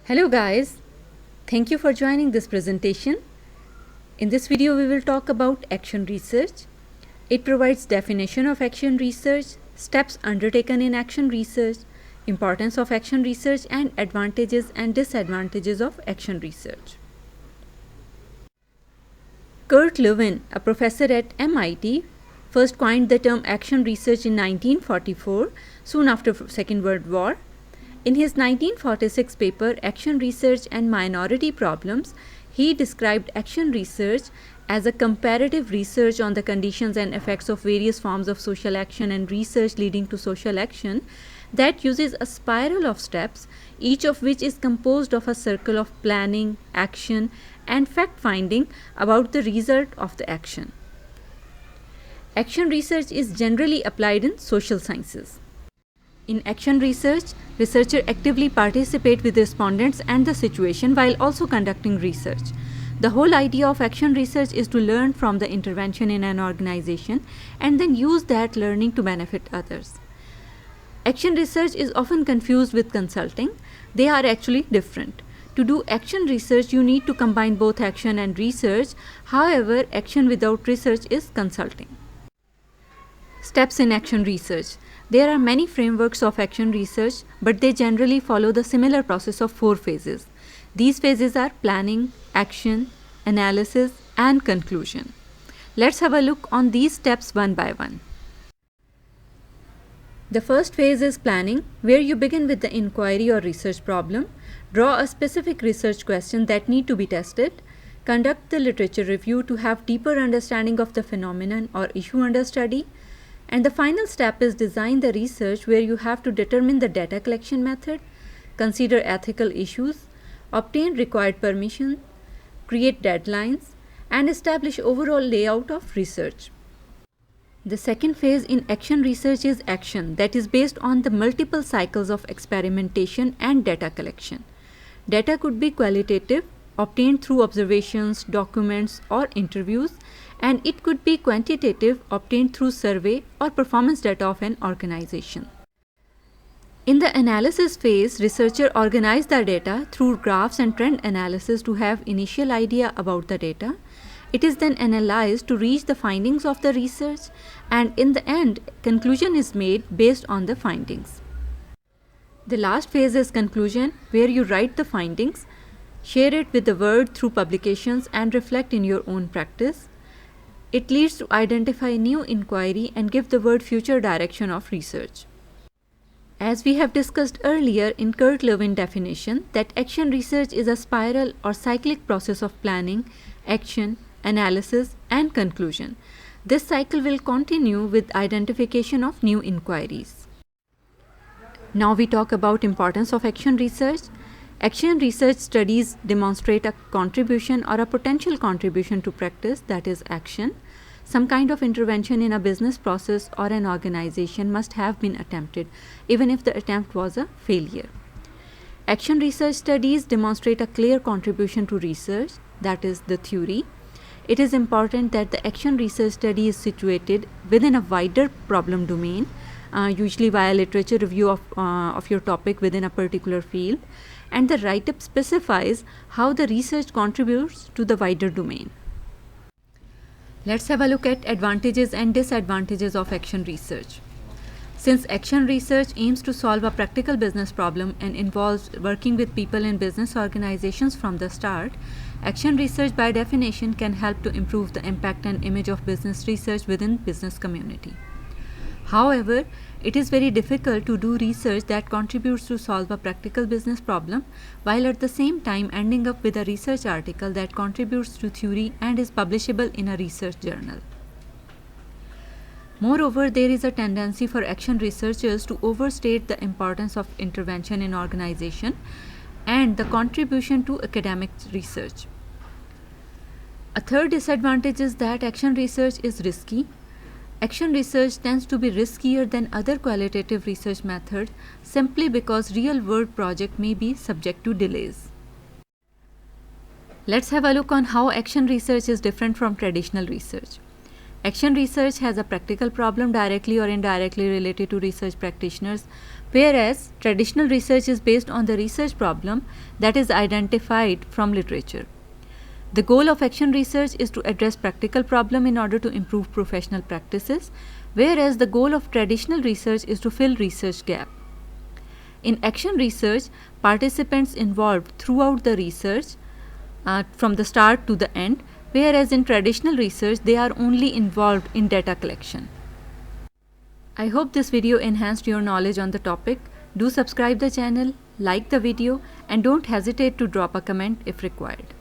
Hello guys, thank you for joining this presentation. In this video we will talk about action research. It provides definition of action research, steps undertaken in action research, importance of action research and advantages and disadvantages of action research. Kurt Lewin, a professor at MIT, first coined the term action research in 1944, soon after Second World War. In his 1946 paper, Action Research and Minority Problems, he described action research as a comparative research on the conditions and effects of various forms of social action and research leading to social action that uses a spiral of steps, each of which is composed of a circle of planning, action, and fact-finding about the result of the action. Action research is generally applied in social sciences. In action research, researchers actively participate with respondents and the situation while also conducting research. The whole idea of action research is to learn from the intervention in an organization and then use that learning to benefit others. Action research is often confused with consulting. They are actually different. To do action research, you need to combine both action and research. However, action without research is consulting. Steps in action research. There are many frameworks of action research, but they generally follow the similar process of 4 phases. These phases are planning, action, analysis, and conclusion. Let's have a look on these steps one by one. The first phase is planning, where you begin with the inquiry or research problem, draw a specific research question that need to be tested, conduct the literature review to have deeper understanding of the phenomenon or issue under study, and the final step is design the research, where you have to determine the data collection method, consider ethical issues, obtain required permission, create deadlines, and establish overall layout of research. The second phase in action research is action, that is based on the multiple cycles of experimentation and data collection. Data could be qualitative, obtained through observations, documents, or interviews, and it could be quantitative, obtained through survey or performance data of an organization. In the analysis phase, researchers organize the data through graphs and trend analysis to have initial idea about the data. It is then analyzed to reach the findings of the research, and in the end, conclusion is made based on the findings. The last phase is conclusion, where you write the findings, share it with the world through publications, and reflect in your own practice. It leads to identify new inquiry and give the world future direction of research. As we have discussed earlier in Kurt Lewin definition, that action research is a spiral or cyclic process of planning, action, analysis, and conclusion. This cycle will continue with identification of new inquiries. Now we talk about importance of action research. Action research studies demonstrate a contribution or a potential contribution to practice, that is action. Some kind of intervention in a business process or an organization must have been attempted, even if the attempt was a failure. Action research studies demonstrate a clear contribution to research, that is the theory. It is important that the action research study is situated within a wider problem domain, usually via literature review of your topic within a particular field, and the write-up specifies how the research contributes to the wider domain. Let's have a look at advantages and disadvantages of action research. Since action research aims to solve a practical business problem and involves working with people in business organizations from the start, action research by definition can help to improve the impact and image of business research within business community. However, it is very difficult to do research that contributes to solve a practical business problem while at the same time ending up with a research article that contributes to theory and is publishable in a research journal. Moreover, there is a tendency for action researchers to overstate the importance of intervention in organization and the contribution to academic research. A third disadvantage is that action research is risky. Action research tends to be riskier than other qualitative research methods simply because real-world projects may be subject to delays. Let's have a look on how action research is different from traditional research. Action research has a practical problem directly or indirectly related to research practitioners, whereas traditional research is based on the research problem that is identified from literature. The goal of action research is to address practical problem in order to improve professional practices, whereas the goal of traditional research is to fill research gap. In action research, participants involved throughout the research from the start to the end, whereas in traditional research they are only involved in data collection. I hope this video enhanced your knowledge on the topic. Do subscribe the channel, like the video, and don't hesitate to drop a comment if required.